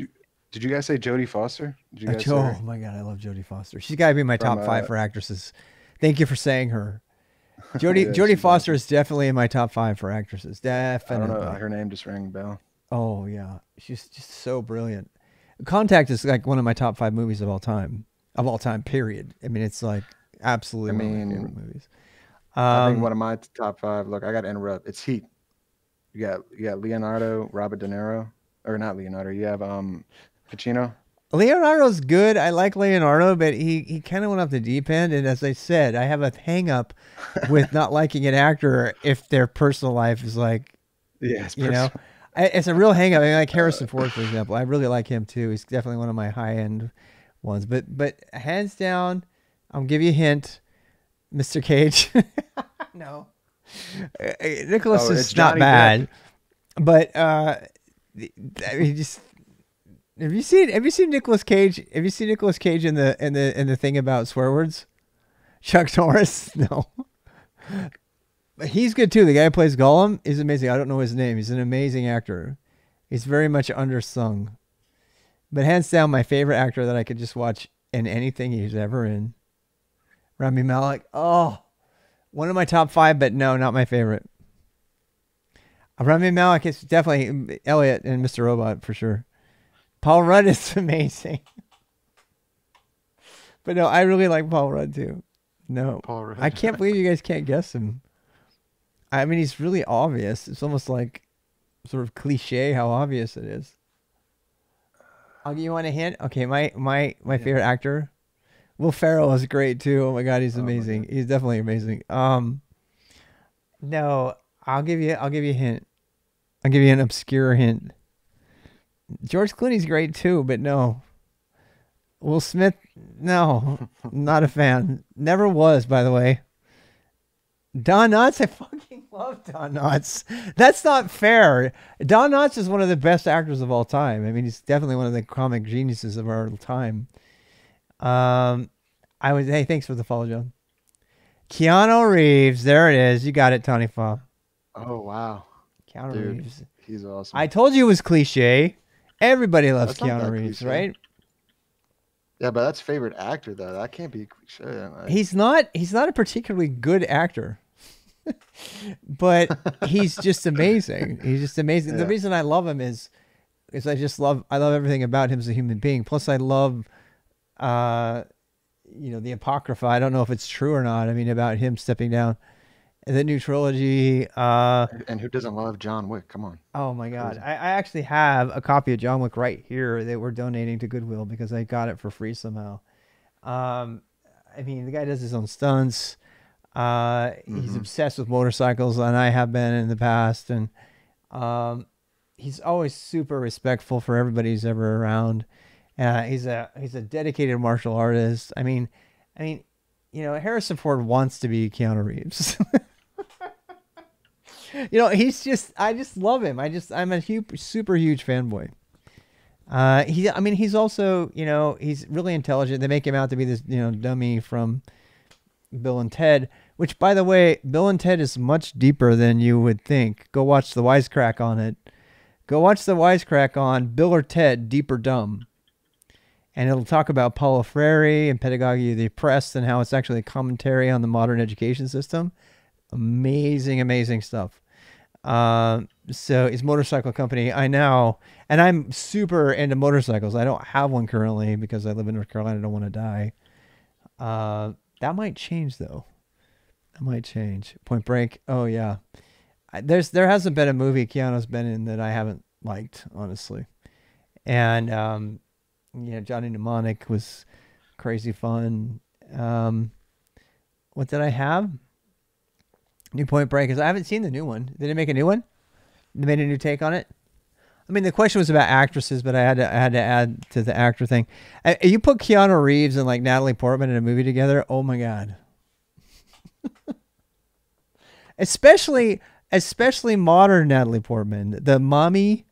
you guys say Jodie Foster? Did you guys say her? Oh my God, I love Jodie Foster. She's got to be my top 5 for actresses. Thank you for saying her. Jodie Foster is definitely in my top 5 for actresses. Definitely. I don't know. Her name just rang a bell. Oh yeah, she's just so brilliant. Contact is like one of my top 5 movies of all time. Of all time, period. I mean, it's like absolutely one of my favorite movies. I think one of my top 5. Look, I got to interrupt. It's Heat. You got Leonardo, Robert De Niro, or not Leonardo. You have Pacino. Leonardo's good. I like Leonardo, but he kind of went off the deep end. And as I said, I have a hang up with not liking an actor if their personal life is like, Yes, it's a real hang up. I mean, like Harrison Ford, for example. I really like him too. He's definitely one of my high end ones. But hands down, I'll give you a hint, Mr. Cage. No, Nicholas is not bad, Depp. But I mean, just. Have you seen Nicolas Cage? Have you seen Nicolas Cage in the thing about swear words? Chuck Norris? No. But he's good too. The guy who plays Gollum is amazing. I don't know his name. He's an amazing actor. He's very much undersung. But hands down, my favorite actor that I could just watch in anything he's ever in. Rami Malek. Oh, one of my top 5, but no, not my favorite. Rami Malek is definitely Elliot and Mr. Robot for sure. Paul Rudd is amazing. But no, I really like Paul Rudd too. No. Paul Rudd. I can't believe you guys can't guess him. I mean, he's really obvious. It's almost like sort of cliche how obvious it is. I'll give you one a hint. Okay, my Yeah. favorite actor, Will Ferrell, is great too. Oh my god, he's Oh my amazing. god. He's definitely amazing. No, I'll give you a hint. I'll give you an obscure hint. George Clooney's great too, but no. Will Smith, no, not a fan. Never was, by the way. Don Knotts, I fucking love Don Knotts. That's not fair. Don Knotts is one of the best actors of all time. I mean, he's definitely one of the comic geniuses of our time. Um, hey, thanks for the follow, John. Keanu Reeves, there it is. You got it, Tony Fa. Oh wow, Keanu dude, Reeves. he's I awesome. told you it was cliche. Everybody loves That's not Keanu that Reeves, cliche. right? Yeah, but that's favorite actor though. That can't be cliche. He's not a particularly good actor, but he's just amazing. He's just amazing. The Yeah. reason I love him is I love everything about him as a human being. Plus I love uh the Apocrypha. I don't know if it's true or not. I mean, about him stepping down. The new trilogy. And who doesn't love John Wick? Come on, Oh my God. crazy. I actually have a copy of John Wick right here that we're donating to Goodwill because I got it for free somehow. Um, I mean, the guy does his own stunts. He's Hmm. obsessed with motorcycles, and I have been in the past. And um, he's always super respectful for everybody who's ever around. He's a dedicated martial artist. I mean, Harrison Ford wants to be Keanu Reeves. I just love him. I'm a super huge fanboy. He's also, he's really intelligent. They make him out to be this, dummy from Bill and Ted, which, by the way, Bill and Ted is much deeper than you would think. Go watch the wisecrack on it. Go watch the wisecrack on Bill or Ted, Deep or Dumb. And it'll talk about Paulo Freire and pedagogy of the oppressed and how it's actually a commentary on the modern education system. Amazing, amazing stuff. So his motorcycle company, I know, and I'm super into motorcycles. I don't have one currently because I live in North Carolina. I don't want to die. That might change though. That might change. Point Break. Oh yeah. There hasn't been a movie Keanu's been in that I haven't liked, honestly. And Johnny Mnemonic was crazy fun. What did I have? New Point Break, because I haven't seen the new one. Did they make a new one? They made a new take on it. I mean, the question was about actresses, but I had to add to the actor thing. You put Keanu Reeves and like Natalie Portman in a movie together. Oh my god! especially modern Natalie Portman, the mommy,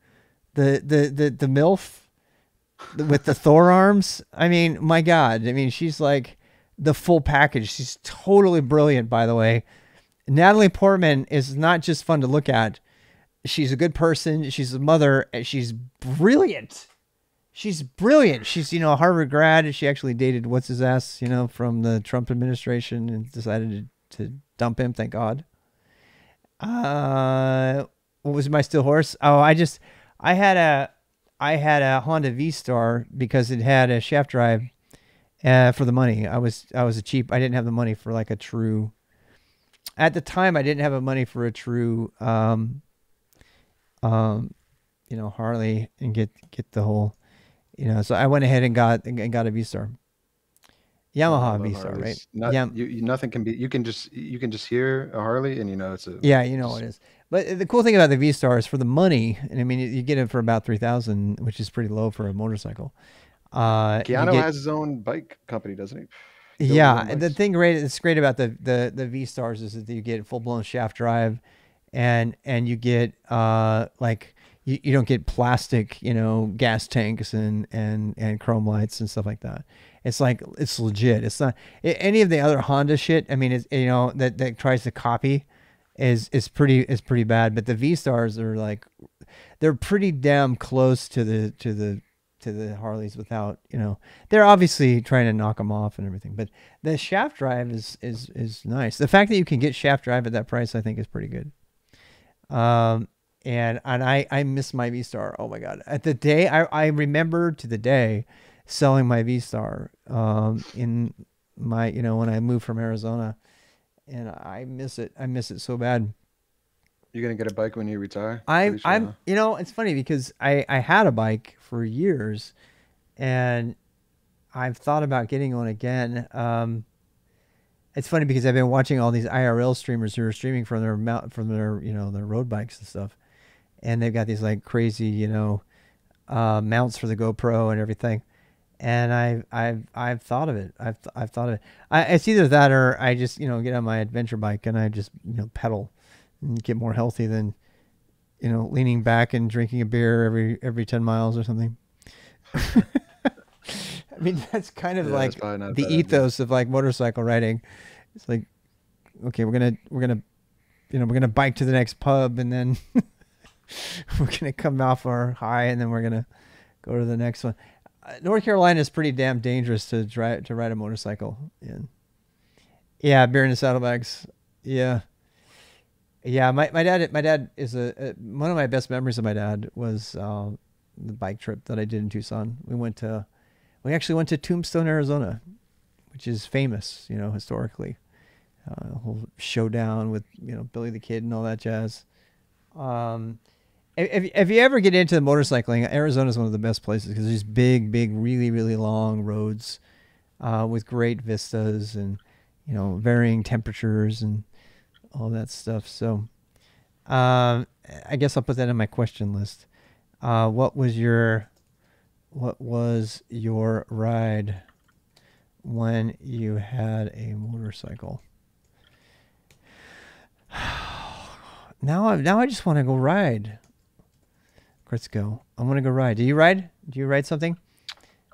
the MILF with the Thor arms. I mean, my god! I mean, she's like the full package. She's totally brilliant, by the way. Natalie Portman is not just fun to look at. She's a good person. She's a mother. And she's brilliant. She's brilliant. She's, a Harvard grad. She actually dated what's his ass, from the Trump administration and decided to dump him. Thank God. What was my still horse? Oh, I had a Honda V Star because it had a shaft drive, for the money. I was I didn't have the money for like a true. At the time, I didn't have the money for a true, Harley and get the whole, So I went ahead and got a V Star, Oh, I Yamaha V love Star, right? Harleys. Not Yeah, nothing can be. You can just hear a Harley, and it's a yeah, you know what just it is. But the cool thing about the V Star is for the money, and I mean, you get it for about 3,000, which is pretty low for a motorcycle. You Keanu get has his own bike company, doesn't he? He builds his Yeah, own and the bikes. thing great that's great about the V Stars is that you get full blown shaft drive, and you get like you don't get plastic, gas tanks and chrome lights and stuff like that. It's like it's legit. It's not any of the other Honda shit. I mean, it's that tries to copy is pretty bad. But the V Stars are like they're pretty damn close to the Harleys without, they're obviously trying to knock them off and everything, but the shaft drive is nice. The fact that you can get shaft drive at that price, I think, is pretty good. And I miss my V Star. Oh my god! At the day, I remember to the day selling my V Star in my when I moved from Arizona, and I miss it. I miss it so bad. You're gonna get a bike when you retire? I Pretty sure, I'm huh? you know, it's funny because I had a bike for years, and I've thought about getting one again. It's funny because I've been watching all these IRL streamers who are streaming from their from their their road bikes and stuff, and they've got these like crazy mounts for the GoPro and everything. And I've thought of it. I've thought of it. It's either that or I just get on my adventure bike and I just pedal and get more healthy than leaning back and drinking a beer every 10 miles or something. I mean, that's kind of Yeah, that's like probably not a the bad idea. ethos of like motorcycle riding. It's like, okay, we're gonna we're gonna bike to the next pub, and then we're gonna come off our high, and then we're gonna go to the next one. North Carolina is pretty damn dangerous to ride a motorcycle in. Yeah, beer in the saddlebags. Yeah, yeah. My dad is one of my best memories of my dad was the bike trip that I did in Tucson. We actually went to Tombstone, Arizona, which is famous, historically. A whole showdown with Billy the Kid and all that jazz. Um, if you ever get into the motorcycling, Arizona is one of the best places because there's big, big, really, really long roads with great vistas and varying temperatures and all that stuff. So I guess I'll put that in my question list. What was your ride when you had a motorcycle? Now I just want to go ride. Let's go. I want to go ride. Do you ride? Do you ride something?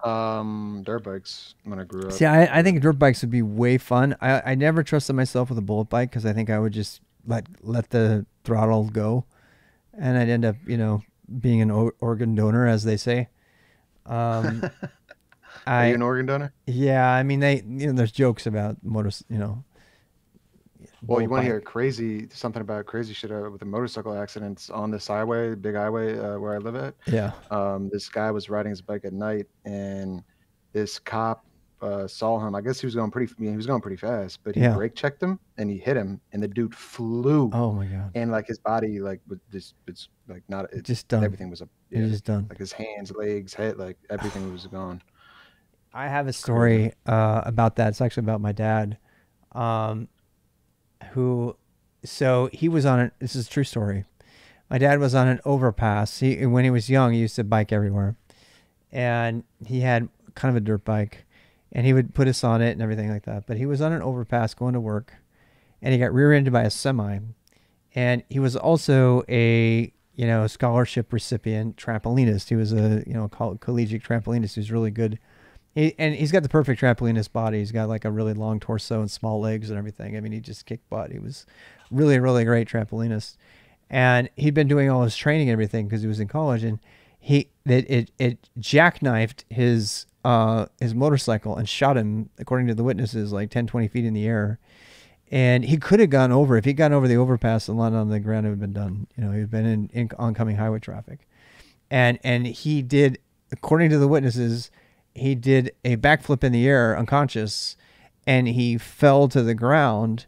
Dirt bikes when I grew up. See, I But think dirt bikes would be way fun. I never trusted myself with a bullet bike because I think I would just let the throttle go, and I'd end up being an organ donor, as they say. Um, are you I an organ donor? Yeah, I mean they there's jokes about Well, you bullet want to bike. hear crazy something about crazy shit with the motorcycle accidents on this highway, big highway where I live at. Yeah. This guy was riding his bike at night, and this cop saw him. I guess he was going pretty. He was going pretty fast, but he Yeah. brake checked him and he hit him, and the dude flew, Oh my god. and like his body, like was just it's like not it. Just done. Everything was a You're yeah, just done. like his hands, legs, head, like everything was gone. I have a It's crazy. story about that. It's actually about my dad, um, who, so he was on it. This is a true story. My dad was on an overpass. When he was young, he used to bike everywhere, and he had kind of a dirt bike, and he would put us on it and everything like that. But he was on an overpass going to work, and he got rear-ended by a semi, and he was also a scholarship recipient trampolinist. He was a collegiate trampolinist who's really good. And he's got the perfect trampolinist body. He's got like a really long torso and small legs and everything. I mean, he just kicked butt. He was really, really great trampolinist. And he'd been doing all his training and everything because he was in college. And it jackknifed his motorcycle and shot him, according to the witnesses, like 10, 20 feet in the air. And he could have gone over. If he'd gone over the overpass and landed on the ground, it would have been done. He'd been in oncoming highway traffic. And he did, according to the witnesses, he did a backflip in the air unconscious, and he fell to the ground,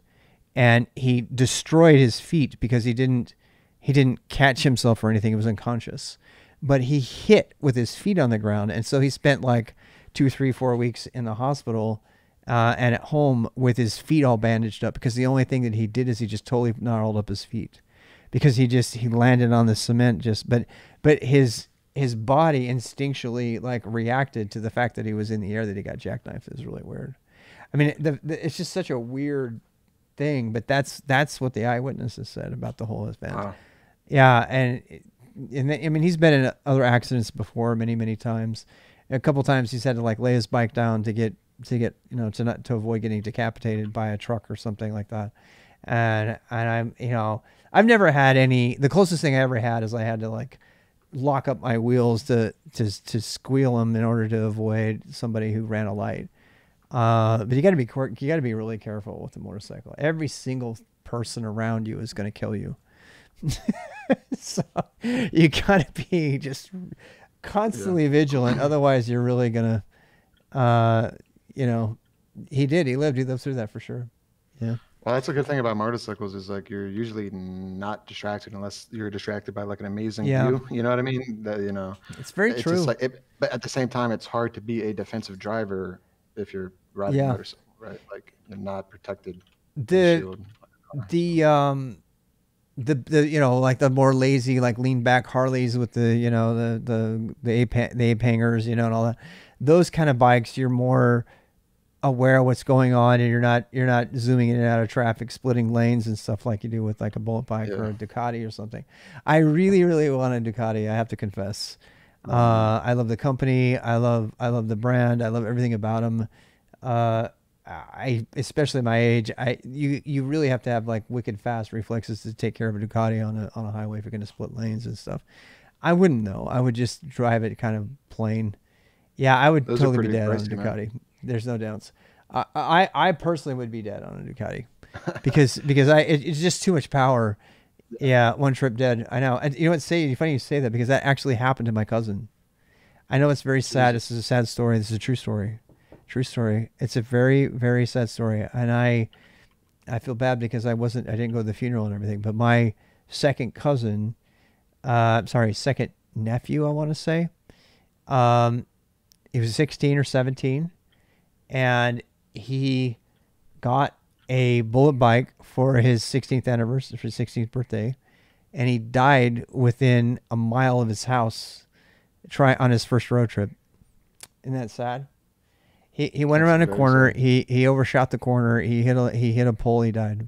and he destroyed his feet because he didn't catch himself or anything. He was unconscious, but he hit with his feet on the ground. And so he spent like 2, 3, 4 weeks in the hospital and at home with his feet all bandaged up because the only thing that he did is he just totally gnarled up his feet because he landed on the cement but his body instinctually like reacted to the fact that he was in the air that he got jackknifed. Is really weird. I mean, it's just such a weird thing, but that's what the eyewitnesses said about the whole event. Wow. Yeah, and I mean, he's been in other accidents before, many many times. A couple times he's had to like lay his bike down to get to avoid getting decapitated by a truck or something like that. And I'm I've never had any. The closest thing I ever had is I had to like lock up my wheels to squeal them in order to avoid somebody who ran a light. But you got to be really careful with the motorcycle. Every single person around you is going to kill you. So you got to be just Yeah. constantly vigilant. Otherwise, you're really going to, you know, he lived through that for sure. Yeah. Well, that's a good thing about motorcycles is like you're usually not distracted unless you're distracted by like an amazing Yeah, view. You know what I mean? That it's very it's just true. like it, but at the same time, it's hard to be a defensive driver if you're riding a Yeah. motorcycle, right? Like you're not protected with a The shield. the like the more lazy like lean back Harleys with the the ape hangers, and all that, those kind of bikes, you're more aware of what's going on, and you're not zooming in and out of traffic, splitting lanes and stuff like you do with like a bullet bike or Yeah. a Ducati or something. I really really want a Ducati, I have to confess. Mm. I love the company, I love the brand, I love everything about them. uh I, especially my age, you really have to have like wicked fast reflexes to take care of a Ducati on a highway if you're going to split lanes and stuff. I wouldn't though. I would just drive it kind of plain. Yeah, I would Those are totally be pretty dead on a pricey, man. Ducati. There's no doubts. I personally would be dead on a Ducati because it's just too much power. Yeah, one trip dead. I know. And you know what? Funny you say that because that actually happened to my cousin. I know it's very sad. Jesus. This is a sad story. This is a true story. True story. It's a very very sad story, and I feel bad because I didn't go to the funeral and everything. But my second cousin, sorry, second nephew, I want to say, um, he was 16 or 17, and he got a bullet bike for his 16th anniversary, for his 16th birthday, and he died within a mile of his house, on his first road trip. Isn't that sad? He went That's around a very corner. sad. He overshot the corner. He hit a pole. He died.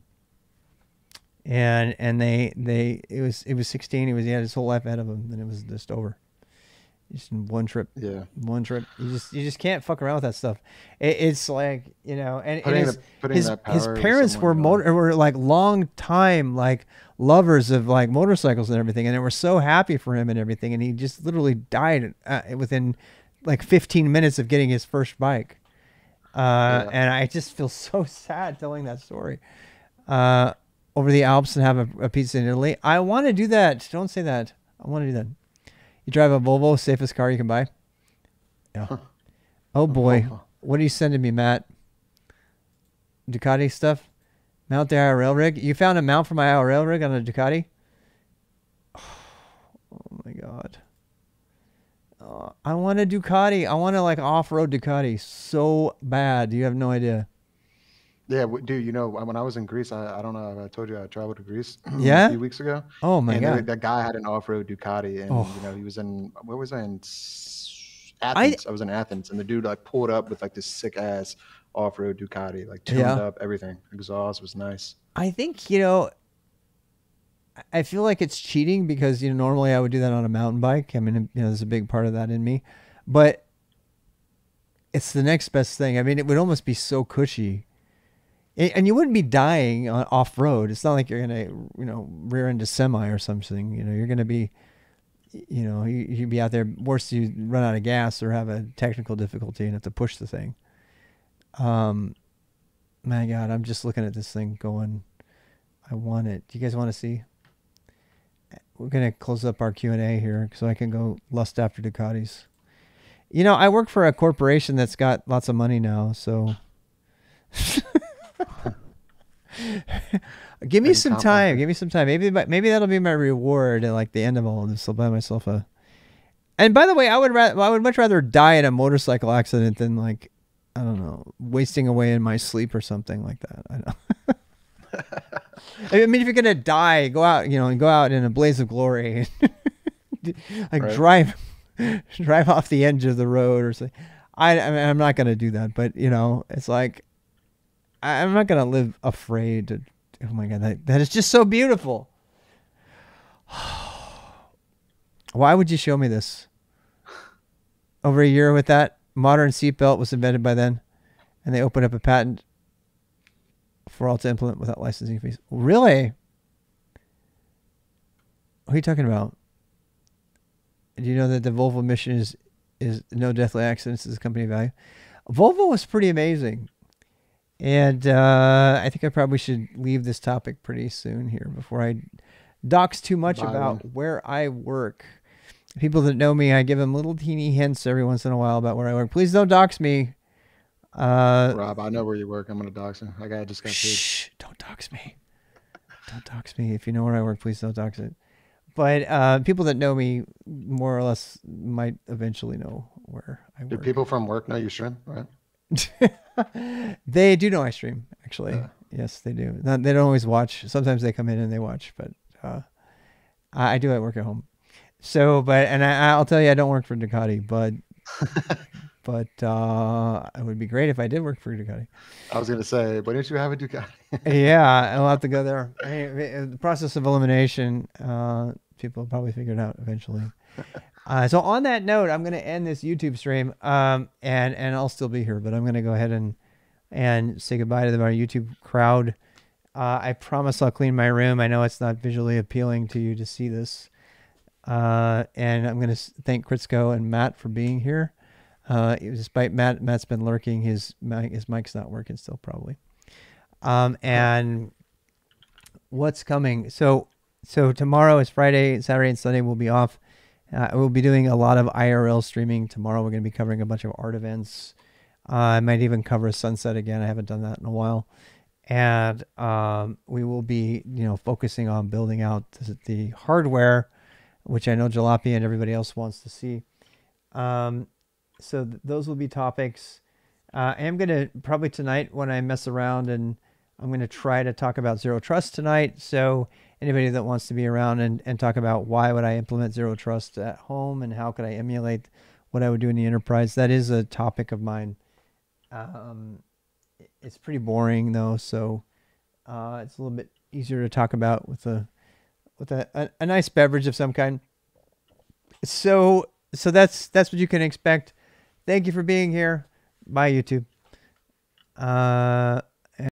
And they it was 16. He had his whole life ahead of him, and it was just over. Just in one trip. Yeah. One trip. You just can't fuck around with that stuff. It's like, and Putting that his power with parents someone. were like long time like lovers of like motorcycles and everything, and they were so happy for him and everything, and he just literally died within like 15 minutes of getting his first bike. Yeah. And I just feel so sad telling that story. Over the Alps and have a pizza in Italy. I want to do that. Don't say that. I want to do that. You drive a Volvo, safest car you can buy. Yeah. Oh boy, what are you sending me, Matt? Ducati stuff? Mount the IRL rig? You found a mount for my IRL rig on a Ducati? Oh my god. I want a Ducati. I want to like off-road Ducati so bad. You have no idea. Yeah, dude, when I was in Greece, I don't know if I told you I traveled to Greece a Yeah? few weeks ago, Oh my and god. that guy had an off-road Ducati, and Oh. he was in where was I in I Athens? I was in Athens, and the dude like pulled up with like this sick ass off-road Ducati, like tuned yeah. up, everything. Exhaust was nice. I think, I feel like it's cheating because, normally I would do that on a mountain bike. I mean, there's a big part of that in me. But it's the next best thing. I mean, it would almost be so cushy. And you wouldn't be dying off road. It's not like you're gonna, rear end a semi or something. You're gonna be, you'd be out there. Worse, you run out of gas or have a technical difficulty and have to push the thing. My God, I'm just looking at this thing going, I want it. Do you guys want to see? We're gonna close up our Q&A here so I can go lust after Ducatis. I work for a corporation that's got lots of money now, so. Give me Getting some time. complimented. Give me some time. Maybe that'll be my reward at like the end of all of this. I'll buy myself a. And by the way, I would much rather die in a motorcycle accident than like, I don't know, wasting away in my sleep or something like that. I know. I mean, if you're gonna die, go out, and go out in a blaze of glory, like Right. drive off the edge of the road or something. I mean, I'm not gonna do that, but it's like. I'm not gonna live afraid to. Oh my god, that is just so beautiful. Why would you show me this? Over a year with that modern seatbelt was invented by then, and they opened up a patent for all to implement without licensing fees. Really? What are you talking about? Do you know that the Volvo mission is no deathly accidents is a company value? Volvo was pretty amazing. And I think I probably should leave this topic pretty soon here before I dox too much about where I work. People that know me, I give them little teeny hints every once in a while about where I work. Please don't dox me. Rob, I know where you work. I'm gonna dox him. Just got paid. Shh, don't Don't dox me. Don't dox me. If you know where I work, please don't dox it. But people that know me more or less might eventually know where I Do work. people from work know you stream, right? They do know I stream, actually. Yeah. Yes, they do. They don't always watch. Sometimes they come in and they watch, but I do at work at home. So, and I'll tell you, I don't work for Ducati, but it would be great if I did work for Ducati. I was gonna say, why didn't you have a Ducati? Yeah, I'll have to go there. I mean, the process of elimination, people will probably figure it out eventually. So on that note, I'm going to end this YouTube stream, and I'll still be here, but I'm going to go ahead and say goodbye to our YouTube crowd. I promise I'll clean my room. I know it's not visually appealing to you to see this. And I'm going to thank Kritzko and Matt for being here. Despite Matt's been lurking, his mic's not working still probably. And what's coming? So tomorrow is Friday, Saturday and Sunday we'll be off. We'll be doing a lot of IRL streaming tomorrow. We're going to be covering a bunch of art events. I might even cover a sunset again. I haven't done that in a while. And we will be, focusing on building out the hardware, which I know Jalopy and everybody else wants to see. So those will be topics. I am going to probably tonight when I mess around, and I'm going to try to talk about Zero Trust tonight. So anybody that wants to be around and talk about why would I implement Zero Trust at home and how could I emulate what I would do in the enterprise, that is a topic of mine. It's pretty boring though, so it's a little bit easier to talk about with a nice beverage of some kind. So that's what you can expect. Thank you for being here. Bye, YouTube.